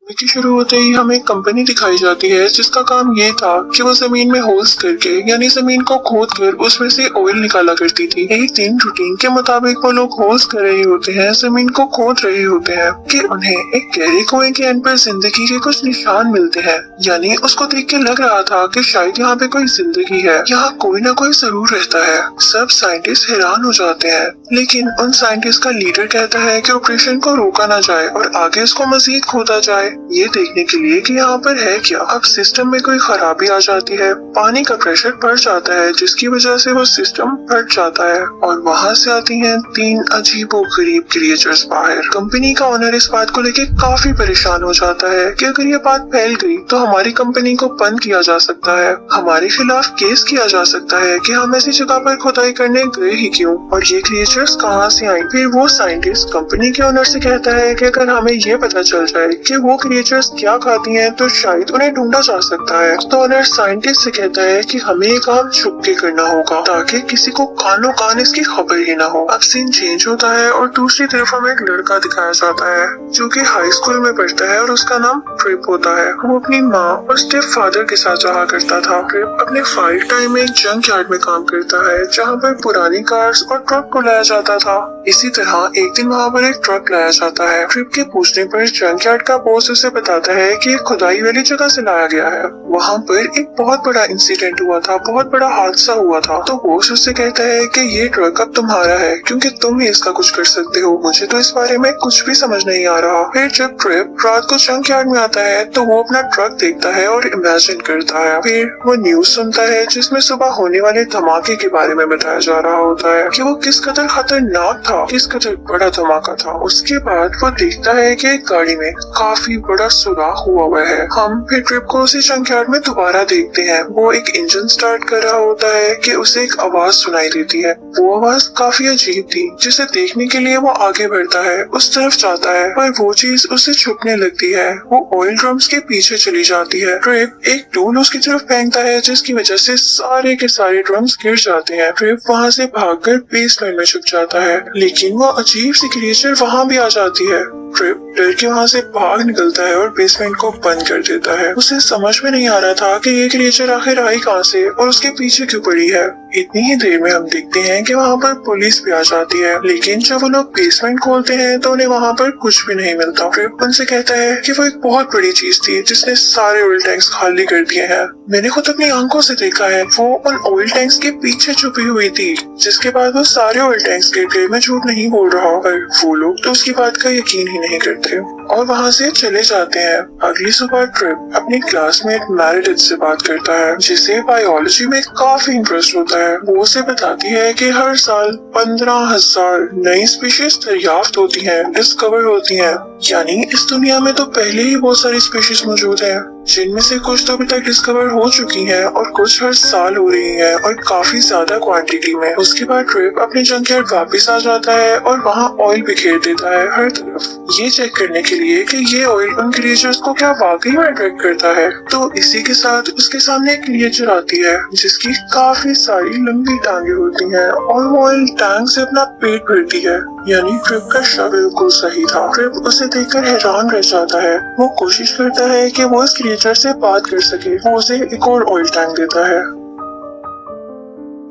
की शुरू होते ही हमें एक कंपनी दिखाई जाती है जिसका काम ये था कि वो जमीन में होल्स करके यानी जमीन को खोद कर उसमें से ऑयल निकाला करती थी। एक दिन रूटीन के मुताबिक वो लोग होल्स कर रहे होते हैं, जमीन को खोद रहे होते हैं कि उन्हें एक गहरे कुएं के एंड पर जिंदगी के कुछ निशान मिलते हैं। यानी उसको देख के लग रहा था कि शायद यहाँ पे कोई जिंदगी है, यहाँ कोई ना कोई जरूर रहता है। सब साइंटिस्ट हैरान हो जाते हैं, लेकिन उन साइंटिस्ट का लीडर कहता है कि ऑपरेशन को रोका ना जाए और आगे इसको मजीद खोदा जाए, ये देखने के लिए कि यहाँ पर है क्या। अब सिस्टम में कोई खराबी आ जाती है, पानी का प्रेशर बढ़ जाता है जिसकी वजह से वो सिस्टम फट जाता है और वहाँ से आती हैं तीन अजीबोगरीब क्रिएचर्स बाहर। कंपनी का ओनर इस बात को लेके काफी परेशान हो जाता है कि अगर ये बात फैल गई तो हमारी कंपनी को बंद किया जा सकता है, हमारे खिलाफ केस किया जा सकता है कि हम ऐसी जगह पर खुदाई करने गए ही क्यों और ये क्रिएचर्स कहाँ से आई। फिर वो साइंटिस्ट कंपनी के ओनर से कहता है कि अगर हमें ये पता चल जाए कि वो क्रिएचर्स क्या खाती हैं तो शायद उन्हें ढूंढा जा सकता है। तो ओनर साइंटिस्ट से कहता है कि हमें ये काम छुप के करना होगा ताकि किसी को कानो कान इसकी खबर ही ना हो। अब सीन चेंज होता है और दूसरी तरफ हमें एक लड़का दिखाया जाता है जो कि हाई स्कूल में पढ़ता है और उसका नाम ट्रिप होता है। वो अपनी माँ और स्टेप फादर के साथ रहा करता था। ट्रिप अपने फाइल टाइम में एक जंक यार्ड में काम करता है जहाँ पर पुरानी कार्स और ट्रक को लाया जाता था। इसी तरह एक दिन वहाँ पर एक ट्रक लाया जाता है। ट्रिप के पूछने पर जंक यार्ड का बॉस उसे बताता है कि खुदाई वाली जगह से लाया गया है, वहाँ पर एक बहुत बड़ा इंसिडेंट हुआ था, बहुत बड़ा हादसा हुआ था। तो बॉस उससे कहता है कि ये ट्रक अब तुम्हारा है क्योंकि तुम ही इसका कुछ कर सकते हो, मुझे तो इस बारे में कुछ भी समझ नहीं आ रहा। फिर जब ट्रिप रात को जंक यार्ड में आता है तो वो अपना ट्रक देखता है और इमेजिन करता है। फिर वो न्यूज सुनता है जिसमें सुबह होने वाले धमाके के बारे में बताया जा रहा होता है कि वो किस कदर खतरनाक था, किस कदर बड़ा धमाका था। उसके बाद वो देखता है कि एक गाड़ी में काफी बड़ा सुराख हुआ है। हम फिर ट्रिप को उसी जंक यार्ड में दोबारा देखते हैं। वो एक इंजन स्टार्ट कर रहा होता है कि उसे एक आवाज सुनाई देती है। वो आवाज काफी अजीब थी जिसे देखने के लिए वो आगे बढ़ता है, उस तरफ जाता है पर वो चीज उसे छुपने लगती है। वो ऑयल ड्रम्स के पीछे चली जाती है। ट्रिप एक टूल उसकी तरफ फेंकता है जिसकी वजह से सारे के सारे ड्रम्स गिर जाते हैं। ट्रिप वहाँ से भागकर बेसमेंट में छुप जाता है, लेकिन वो अजीब सी क्रिएचर वहाँ भी आ जाती है। ट्रिप डर के वहाँ से भाग निकलता है और बेसमेंट को बंद कर देता है। उसे समझ में नहीं आ रहा था कि ये क्रिएचर आखिर आई कहाँ से और उसके पीछे क्यों पड़ी है। इतनी ही देर में हम देखते हैं कि वहाँ पर पुलिस भी आ जाती है, लेकिन जब वो लोग बेसमेंट खोलते हैं तो उन्हें वहाँ पर कुछ भी नहीं मिलता। ट्रिप उनसे कहता है कि वो एक बहुत बड़ी चीज थी जिसने सारे ऑयल टैंक्स खाली कर दिए हैं। मैंने खुद अपनी आंखों से देखा है, वो उन ऑयल टैंक्स के पीछे छुपी हुई थी, जिसके बाद वो सारे ऑयल टैंक्स गिर गए। मैं झूठ नहीं बोल रहा, पर वो लोग तो उसकी बात का यकीन ही नहीं करते और वहाँ से चले जाते हैं। अगली सुबह ट्रिप अपनी क्लासमेट मैरिडिथ से बात करता है जिसे बायोलॉजी में काफी इंटरेस्ट होता है। वो उसे बताती है कि हर साल 15,000 नई स्पीशीज दरियाफ्त होती हैं, डिस्कवर होती हैं। यानी इस दुनिया में तो पहले ही बहुत सारी स्पीशीज मौजूद हैं, जिनमें से कुछ तो अभी तक डिस्कवर हो चुकी हैं और कुछ हर साल हो रही हैं और काफी ज्यादा क्वांटिटी में। उसके बाद ट्रिप अपने जंक यार्ड वापस आ जाता है और वहाँ ऑयल बिखेर देता है हर तरफ, ये चेक करने के लिए कि ये ऑयल उन क्रिएचर्स को क्या वाकई में अट्रैक्ट करता है। तो इसी के साथ उसके सामने एक क्रिएचर आती है जिसकी काफी सारी लंबी टांगे होती हैं और वो ऑयल टैंक से अपना पेट भरती है। यानी ट्रिप का शव बिल्कुल सही था। ट्रिप उसे देखकर हैरान रह जाता है। वो कोशिश करता है कि वो इस क्रिएचर से बात कर सके। वो उसे एक और ऑयल टैंक देता है।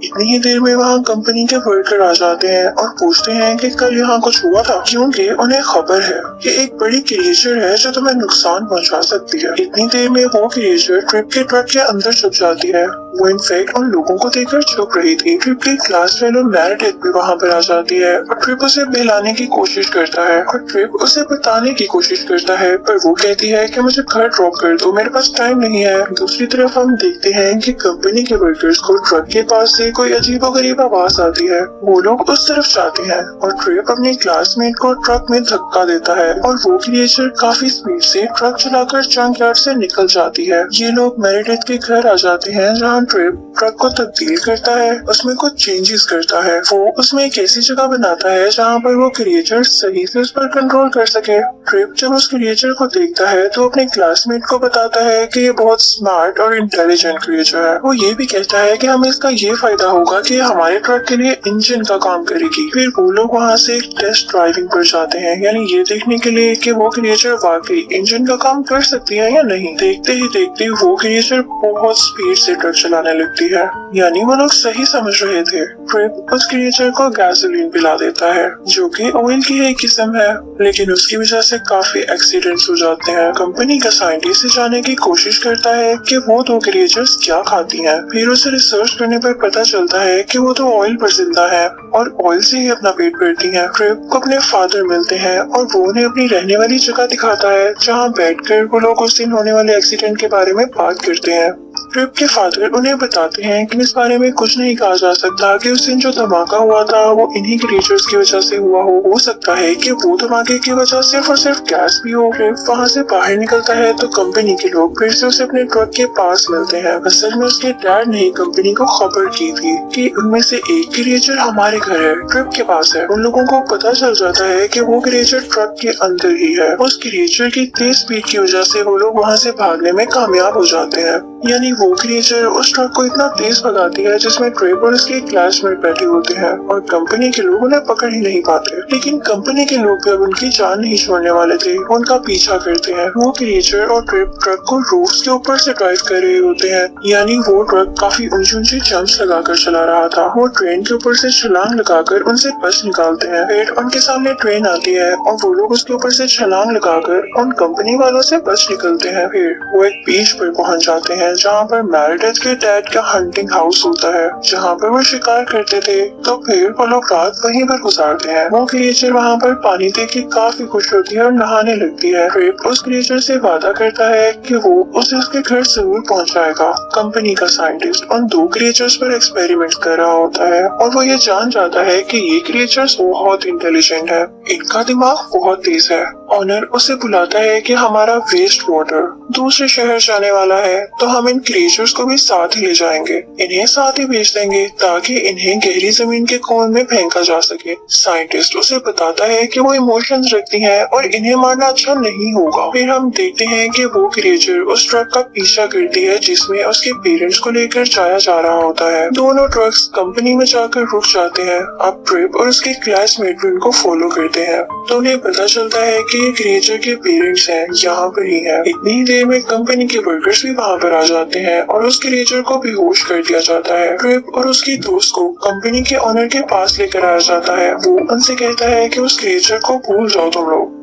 इतनी ही देर में वहाँ कंपनी के वर्कर आ जाते हैं और पूछते हैं कि कल यहाँ कुछ हुआ था, क्योंकि उन्हें खबर है कि एक बड़ी क्रिएचर है जो तुम्हें नुकसान पहुँचा सकती है। इतनी देर में वो क्रिएचर ट्रिप के ट्रक के अंदर छुप जाती है। वो इनफैक्ट उन लोगों को देखकर छुप रही थी। ट्रिप की क्लास फेलो मैरिडिथ भी वहाँ पर आ जाती है और ट्रिप उसे बहलाने की कोशिश करता है और ट्रिप उसे बताने की कोशिश करता है, पर वो कहती है कि मुझे घर ड्रॉप कर दो, मेरे पास टाइम नहीं है। दूसरी तरफ हम देखते हैं कि कंपनी के वर्कर्स को ट्रक के पास से कोई अजीबोगरीब आवाज आती है। वो लोग उस तरफ जाते हैं और ट्रिप अपनी क्लासमेट को ट्रक में धक्का देता है और वो क्रिएचर काफी स्पीड से ट्रक चलाकर जंक यार्ड से निकल जाती है। ये लोग मैरिडिथ के घर आ जाते हैं जहाँ जहाँ ट्रिप ट्रक को तब्दील करता है, उसमें कुछ चेंजेस करता है। वो उसमें एक ऐसी जगह बनाता है जहाँ पर वो क्रिएचर सही से उस पर कंट्रोल कर सके। ट्रिप जब उस क्रिएचर को देखता है तो अपने क्लासमेट को बताता है कि ये बहुत स्मार्ट और इंटेलिजेंट क्रिएचर है। वो ये भी कहता है कि हमें इसका ये फायदा होगा कि हमारे ट्रक के लिए इंजन का काम करेगी। फिर वो लोग वहाँ से एक टेस्ट ड्राइविंग पर जाते हैं, यानी ये देखने के लिए कि वो क्रिएचर वाकई इंजन का काम कर सकती है या नहीं। देखते ही देखते वो क्रिएचर बहुत स्पीड से ट्रक चलाने लगती है, यानी वो लोग सही समझ रहे थे। ट्रिप उस क्रिएचर को गैसोलीन पिला देता है जो कि ऑयल की एक किस्म है, लेकिन उसकी वजह से काफी एक्सीडेंट्स हो जाते हैं। कंपनी का साइंटिस्ट जाने की कोशिश करता है कि वो दो क्रिएचर्स क्या खाती हैं। फिर उसे रिसर्च करने पर पता चलता है कि वो तो ऑयल पर जिंदा है और ऑयल से ही अपना पेट भरती हैं। ट्रिप को अपने फादर मिलते हैं और वो उन्हें अपनी रहने वाली जगह दिखाता है जहाँ बैठकर वो लोग उस दिन होने वाले एक्सीडेंट के बारे में बात करते हैं। ट्रिप के फादर उन्हें बताते हैं कि इस बारे में कुछ नहीं कहा जा सकता कि उस दिन जो धमाका हुआ था वो इन्हीं क्रिएचर्स की वजह से हुआ हो सकता है कि वो धमाके की वजह सिर्फ और सिर्फ गैस भी हो। ट्रिप वहाँ से बाहर निकलता है तो कंपनी के लोग फिर से उसे अपने ट्रक के पास मिलते हैं। असल में उसके डैड ने कंपनी को खबर की थी कि उनमें से एक क्रिएचर हमारे घर है, ट्रिप के पास है। उन लोगों को पता चल जाता है कि वो क्रिएचर ट्रक के अंदर ही है। उस क्रिएचर की तेज स्पीड की वजह से वो लोग वहाँ से भागने में कामयाब हो जाते हैं, यानी वो क्रिएचर उस ट्रक को इतना तेज भगाती है जिसमें ट्रिप और उसके क्लासमेट बैठे होते हैं और कंपनी के लोग उन्हें पकड़ ही नहीं पाते। लेकिन कंपनी के लोग भी अब उनकी जान नहीं छोड़ने वाले थे, उनका पीछा करते हैं। वो क्रिएचर और ट्रिप ट्रक को रूफ्स के ऊपर से ड्राइव कर रहे होते हैं, यानी वो ट्रक काफी ऊंची ऊंची जंप्स लगाकर चला रहा था। वो ट्रेन के ऊपर से छलांग लगाकर उनसे बच निकालते हैं। फिर उनके सामने ट्रेन आती है और वो लोग उसके ऊपर से छलांग लगाकर उन कंपनी वालों से बच निकलते हैं। फिर वो एक बीच पर पहुंच जाते हैं जहाँ पर मेरिडेथ के डैड का हंटिंग हाउस होता है, जहाँ पर वो शिकार करते थे। तो फिर वो लोग रात वहीं पर गुजारते हैं। वो क्रिएचर वहाँ पर पानी देख के काफी खुश होती है और नहाने लगती है। ट्रिप उस क्रिएचर से वादा करता है कि वो उसे उसके घर जरूर पहुँचाएगा। कंपनी का साइंटिस्ट उन दो क्रिएचर्स पर एक्सपेरिमेंट कर रहा होता है और वो ये जान जाता है कि ये क्रिएचर्स बहुत इंटेलिजेंट है, इनका दिमाग बहुत तेज है। ऑनर उसे बुलाता है कि हमारा वेस्ट वाटर दूसरे शहर जाने वाला है, तो हम इन क्रिएचर्स को भी साथ ही ले जाएंगे, इन्हें साथ ही भेज देंगे ताकि इन्हें गहरी जमीन के खून में फेंका जा सके। साइंटिस्ट उसे बताता है कि वो इमोशंस रखती हैं और इन्हें मारना अच्छा नहीं होगा। फिर हम देखते हैं कि वो क्रिएचर उस ट्रक का पीछा करती है जिसमें उसके पेरेंट्स को लेकर जाया जा रहा होता है। दोनों ट्रक्स कंपनी में जाकर रुक जाते हैं। अब ट्रिप और उसके क्लासमेट भी उनको फॉलो करते हैं, तो उन्हें पता चलता है कि ये क्रिएचर के पेरेंट्स हैं, यहाँ पर ही है। इतनी ही देर में कंपनी के वर्कर्स भी वहाँ पर आ जाते हैं और उस क्रिएचर को बेहोश कर दिया जाता है। ट्रिप और उसकी दोस्त को कंपनी के ऑनर के पास लेकर आया जाता है। वो उनसे कहता है कि उस क्रिएचर को भूल जाओ तुम लोग।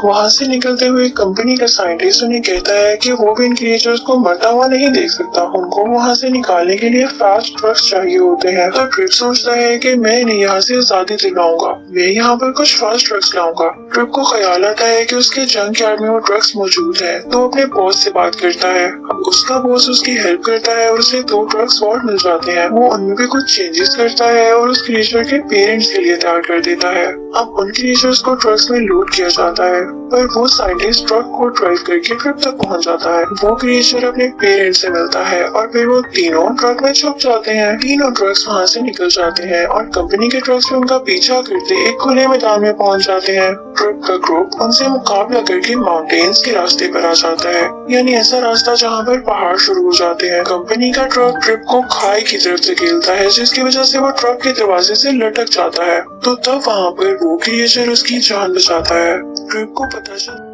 वहाँ से निकलते हुए कंपनी का साइंटिस्ट उन्हें कहता है कि वो भी इन क्रिएचर्स को मरता हुआ नहीं देख सकता, उनको वहाँ से निकालने के लिए फास्ट ट्रक्स चाहिए होते हैं। तो ट्रिप सोचता है कि मैं इन्हें यहाँ से आजादी दिलाऊंगा, मैं यहाँ पर कुछ फास्ट ट्रक्स लाऊंगा। ट्रिप को ख्याल आता है कि उसके जंक यार्ड में वो ट्रक्स मौजूद है, तो अपने बॉस से बात करता है। अब उसका बॉस उसकी हेल्प करता है और उसे 2 ट्रक्स और मिल जाते हैं। वो उनमें भी कुछ चेंजेस करता है और उस क्रिएचर के पेरेंट्स के लिए तैयार कर देता है। अब उन क्रिएचर्स को ट्रक्स में लोड किया जाता है, पर वो साइंटिस्ट ट्रक को ड्राइव करके ट्रक तक पहुंच जाता है। वो क्रिएचर अपने पेरेंट्स से मिलता है और फिर वो तीनों ट्रक में छुप जाते हैं। तीनों ट्रक्स वहाँ से निकल जाते हैं और कंपनी के ट्रक्स में उनका पीछा करते एक खुले मैदान में पहुंच जाते हैं। ट्रक का ग्रुप उनसे मुकाबला करके माउंटेन्स के रास्ते पर आ जाता है, यानी ऐसा रास्ता जहाँ पर पहाड़ शुरू हो जाते हैं। कंपनी का ट्रक ट्रिप को खाई की तरफ से खेलता है, जिसकी वजह से वो ट्रक के दरवाजे से लटक जाता है। तो तब वहाँ पर वो क्रिएचर उसकी जान बचाता है। ट्रिप को पता चलता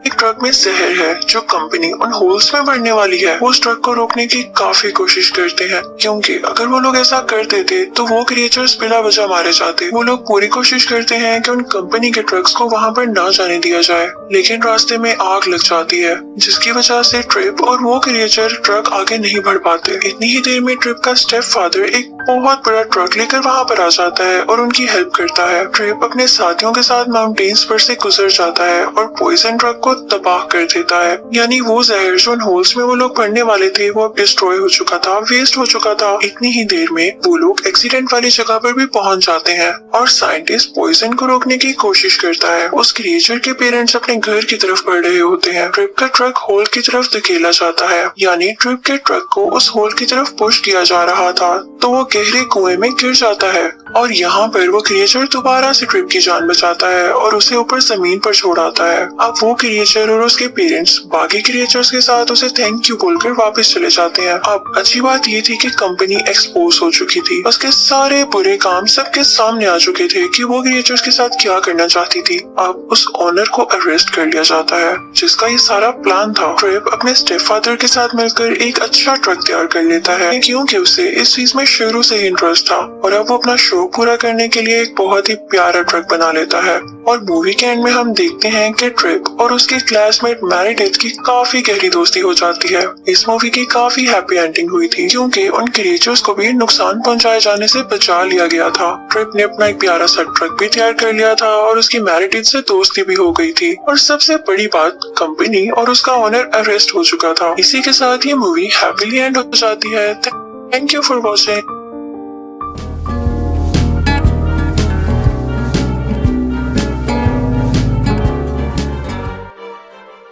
एक ट्रक में जहर है जो कंपनी उन होल्स में भरने वाली है। वो उस ट्रक को रोकने की काफी कोशिश करते हैं, क्योंकि अगर वो लोग ऐसा कर देते तो वो क्रिएचर्स बिना वजह मारे जाते। वो लोग पूरी कोशिश करते हैं कि उन कंपनी के ट्रक्स को वहाँ पर ना जाने दिया जाए, लेकिन रास्ते में आग लग जाती है, जिसकी वजह से ट्रिप और वो क्रिएचर ट्रक आगे नहीं बढ़ पाते। इतनी ही देर में ट्रिप का स्टेप फादर एक बहुत बड़ा ट्रक लेकर वहाँ पर आ जाता है और उनकी हेल्प करता है। ट्रिप अपने साथियों के साथ माउंटेन्स पर से गुजर जाता है और पॉइजन ट्रक को सब तबाह कर देता है। यानी वो जहर जो उन होल्स में वो लोग पड़ने वाले थे वो अब डिस्ट्रॉय हो चुका था, वेस्ट हो चुका था। इतनी ही देर में वो लोग एक्सीडेंट वाली जगह पर भी पहुंच जाते हैं और साइंटिस्ट पॉइजन को रोकने की कोशिश करता है। उस क्रिएचर के पेरेंट्स अपने घर की तरफ बढ़ रहे होते हैं। ट्रिप का ट्रक होल की तरफ धकेला जाता है, यानी ट्रिप के ट्रक को उस होल की तरफ पुश किया जा रहा था तो वो गहरे कुएं में गिर जाता है और यहाँ पर वो क्रिएचर दोबारा से ट्रिप की जान बचाता है और उसे ऊपर जमीन पर छोड़ आता है। अब वो क्रिएचर और उसके पेरेंट्स बाकी क्रिएचर्स के साथ उसे थैंक यू बोलकर वापस चले जाते हैं। अब अच्छी बात ये थी कि कंपनी एक्सपोज हो चुकी थी, उसके सारे बुरे काम सबके सामने आ चुके थे कि वो क्रिएचर्स के साथ क्या करना चाहती थी। अब उस ओनर को अरेस्ट कर लिया जाता है जिसका ये सारा प्लान था। ट्रिप अपने स्टेप फादर के साथ मिलकर एक अच्छा ट्रक तैयार कर लेता है क्योंकि उसे इस चीज में शुरू से ही इंटरेस्ट था और अब वो अपना शौक पूरा करने के लिए एक बहुत ही प्यारा ट्रक बना लेता है। और मूवी के एंड में हम देखते हैं कि ट्रिप और उसके क्लासमेट मेरिडिथ की काफी गहरी दोस्ती हो जाती है। इस मूवी की काफी हैप्पी एंडिंग हुई थी क्योंकि उन क्रिएचर्स को भी नुकसान पहुंचाए जाने से बचा लिया गया था। ट्रिप ने अपना एक प्यारा सा ट्रक भी तैयार कर लिया था और उसकी मेरिडिथ से दोस्ती भी हो गई थी और सबसे बड़ी बात कंपनी और उसका ओनर अरेस्ट हो चुका था। इसी के साथ ये मूवी हैप्पीली एंड हो जाती है। Thank you for watching.